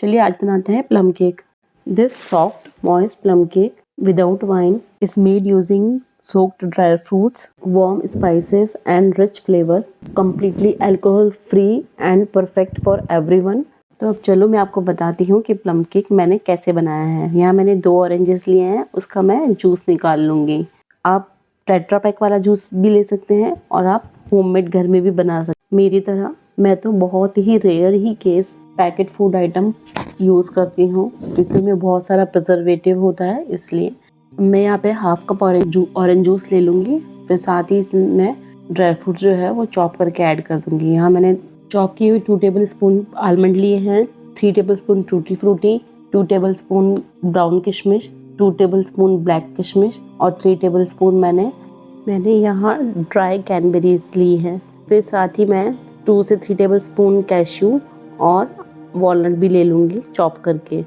चलिए आज बनाते हैं plum cake. This soft moist plum cake without wine is made using soaked dry fruits, warm spices and rich flavor, completely alcohol free and perfect for everyone। तो अब चलो मैं आपको बताती हूँ कि प्लम केक मैंने कैसे बनाया है। यहाँ मैंने 2 ऑरेंजेस लिए हैं, उसका मैं जूस निकाल लूँगी। आप टेट्रा पैक वाला जूस भी ले सकते हैं और आप होममेड घर में भी बना सकते हैं। मेरी तरह मैं तो बहुत ही रेयर ही case packet food item use करती हूँ क्योंकि उसमें बहुत सारा प्रिजर्वेटिव होता है, इसलिए मैं यहाँ पे हाफ कप ऑरेंज जूस ले लूँगी। फिर साथ ही इसमें मैं ड्राई फ्रूट जो है वो चॉप करके ऐड कर दूँगी। यहाँ मैंने चॉप किए हुए 2 टेबल स्पून आलमंड लिए हैं, 3 table spoon tutti frutti, 2 table spoon brown किशमिश, 2 टेबल स्पून ब्लैक किशमिश और 3 टेबल स्पून मैंने यहाँ ड्राई कैनबेरीज ली हैं। फिर साथ ही मैं 2 से 3 टेबल स्पून कैश्यू और वॉलनट भी ले लूँगी चॉप करके।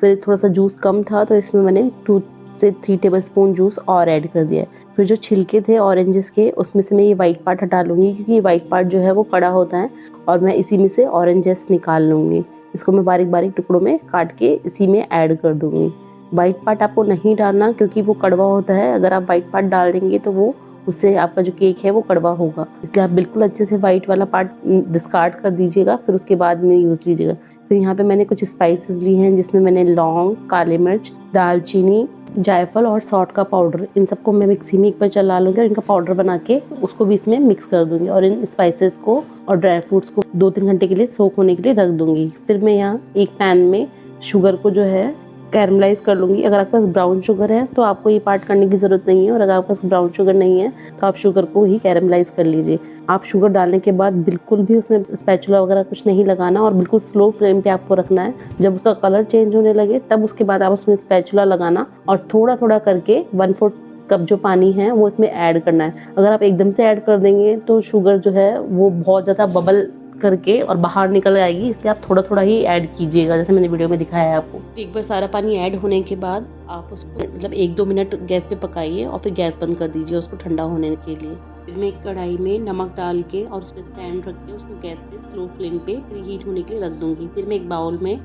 फिर थोड़ा सा जूस कम था तो इसमें मैंने 2 से 3 टेबल स्पून जूस और ऐड कर दिया। फिर जो छिलके थे ऑरेंजेस के उसमें से मैं ये वाइट पार्ट हटा लूँगी क्योंकि वाइट पार्ट जो है वो कड़ा होता है और मैं इसी में से ऑरेंजेस निकाल लूँगी। इसको मैं बारीक बारीक टुकड़ों में काट के इसी में ऐड कर दूँगी। वाइट पार्ट आपको नहीं डालना क्योंकि वो कड़वा होता है। अगर आप वाइट पार्ट डाल देंगे तो वो उससे आपका जो केक है वो कड़वा होगा, इसलिए आप बिल्कुल अच्छे से वाइट वाला पार्ट डिस्कार्ड कर दीजिएगा, फिर उसके बाद में यूज़ लीजिएगा। फिर यहाँ पे मैंने कुछ स्पाइसेस ली हैं जिसमें मैंने लौंग, काली मिर्च, दालचीनी, जायफल और सौंठ का पाउडर, इन सबको मैं मिक्सी में एक बार चला लूँगी और इनका पाउडर बना के उसको भी इसमें मिक्स कर दूँगी और इन स्पाइसेस को और ड्राई फ्रूट्स को 2-3 घंटे के लिए सोक होने के लिए रख दूँगी। फिर मैं यहाँ एक पैन में शुगर को जो है कैरमलाइज़ कर लूँगी। अगर आपके पास ब्राउन शुगर है तो आपको ये पार्ट करने की ज़रूरत नहीं है और अगर आपके पास ब्राउन शुगर नहीं है तो आप शुगर को ही कैरमलाइज़ कर लीजिए। आप शुगर डालने के बाद बिल्कुल भी उसमें स्पैचुला वगैरह कुछ नहीं लगाना और बिल्कुल स्लो फ्लेम पे आपको रखना है। जब उसका कलर चेंज होने लगे तब उसके बाद आप उसमें स्पैचुला लगाना और थोड़ा थोड़ा करके 1/4 कप जो पानी है वो इसमें ऐड करना है। अगर आप एकदम से ऐड कर देंगे तो शुगर जो है वो बहुत ज़्यादा बबल करके और बाहर निकल आएगी, इसलिए आप थोड़ा थोड़ा ही ऐड कीजिएगा जैसे मैंने वीडियो में दिखाया है आपको। एक बार सारा पानी ऐड होने के बाद आप उसको 1-2 मिनट गैस पे पकाइए और फिर गैस बंद कर दीजिए उसको ठंडा होने के लिए। फिर मैं एक कढ़ाई में नमक डाल के और उस पर स्टैंड रख के उसको गैस पे स्लो फ्लेम पे प्री हीट होने के लिए रख दूँगी। फिर मैं एक बाउल में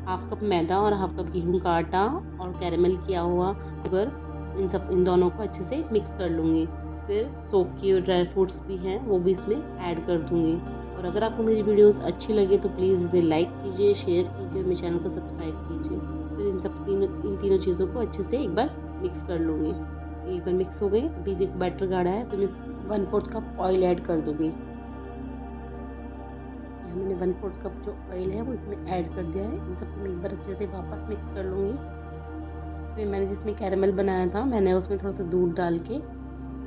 हाफ कप मैदा और हाफ कप गेहूँ का आटा और कैरेमल किया हुआ शुगर इन दोनों को अच्छे से मिक्स कर लूँगी। फिर सोक किए ड्राई फ्रूट्स भी हैं वो भी इसमें ऐड कर दूँगी। और अगर आपको मेरी वीडियोस अच्छी लगे तो प्लीज़ इसे लाइक कीजिए, शेयर कीजिए, मेरे चैनल को सब्सक्राइब कीजिए। फिर इन तीनों चीज़ों को अच्छे से एक बार मिक्स कर लूँगी। एक बार मिक्स हो गई, अभी देखो बैटर गाढ़ा है तो मैं 1/4 कप ऑयल ऐड कर दूँगी। यहाँ मैंने 1/4 कप जो ऑयल है वो इसमें ऐड कर दिया है। इन सबको मैं एक बार अच्छे से वापस मिक्स कर लूँगी। फिर मैंने जिसमें कैरेमल बनाया था मैंने उसमें थोड़ा सा दूध डाल के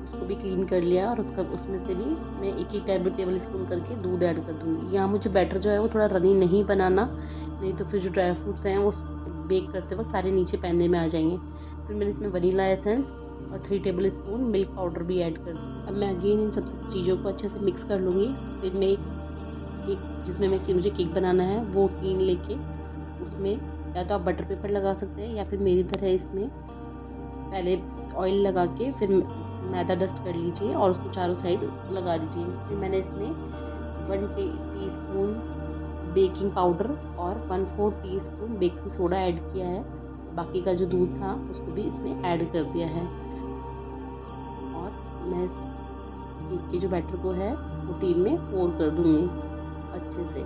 उसको भी क्लीन कर लिया और उसमें से भी मैं एक टेबल स्पून करके दूध ऐड कर दूँगी। यहाँ मुझे बैटर जो है वो थोड़ा रनी नहीं बनाना, नहीं तो फिर जो ड्राई फ्रूट्स हैं वो बेक करते वक्त सारे नीचे पैने में आ जाएंगे। फिर मैंने इसमें वनीला एसेंस और 3 टेबल स्पून मिल्क पाउडर भी ऐड कर दी। अब मैं अगेन इन सब चीज़ों को अच्छे से मिक्स कर लूँगी। फिर मैं एक जिसमें मुझे केक बनाना है वो टीन लेके उसमें या तो आप बटर पेपर लगा सकते हैं या फिर मेरी तरह इसमें पहले ऑयल लगा के फिर मैदा डस्ट कर लीजिए और उसको चारों साइड लगा दीजिए। फिर मैंने इसमें 1 टीस्पून बेकिंग पाउडर और 1/4 टीस्पून बेकिंग सोडा ऐड किया है। बाकी का जो दूध था उसको भी इसमें ऐड कर दिया है और मैं केक के जो बैटर को है वो टीन में पोर कर दूँगी अच्छे से।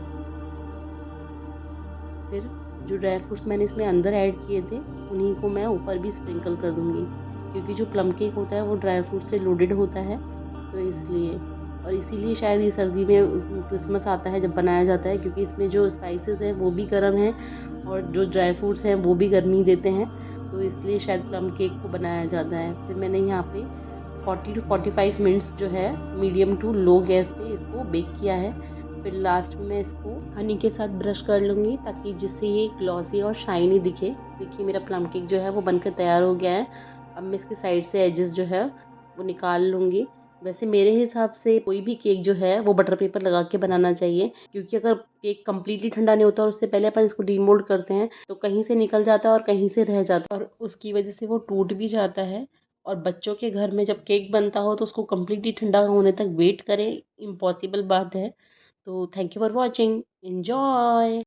फिर जो ड्राई फ्रूट्स मैंने इसमें अंदर ऐड किए थे उन्हीं को मैं ऊपर भी स्प्रिंकल कर दूँगी क्योंकि जो प्लम केक होता है वो ड्राई फ्रूट से लोडेड होता है, तो इसलिए और इसीलिए शायद ये सर्दी में क्रिसमस आता है जब बनाया जाता है, क्योंकि इसमें जो स्पाइसेस हैं वो भी गर्म हैं और जो ड्राई फ्रूट्स हैं वो भी गर्मी देते हैं, तो इसलिए शायद प्लम केक को बनाया जाता है। फिर मैंने यहाँ पे 40 to 45 मिनट्स जो है मीडियम टू लो गैस पे इसको बेक किया है। फिर लास्ट में मैं इसको हनी के साथ ब्रश कर लूँगी ताकि जिससे ये ग्लॉसी और शाइनी दिखे। देखिए मेरा प्लम केक जो है वो बनकर तैयार हो गया है। अब मैं इसके साइड से एजेस जो है वो निकाल लूँगी। वैसे मेरे हिसाब से कोई भी केक जो है वो बटर पेपर लगा के बनाना चाहिए, क्योंकि अगर केक कम्प्लीटली ठंडा नहीं होता और उससे पहले अपन इसको डीमोल्ड करते हैं तो कहीं से निकल जाता है और कहीं से रह जाता है और उसकी वजह से वो टूट भी जाता है। और बच्चों के घर में जब केक बनता हो तो उसको कम्प्लीटली ठंडा होने तक वेट करें, इम्पॉसिबल बात है। तो thank you for watching, enjoy.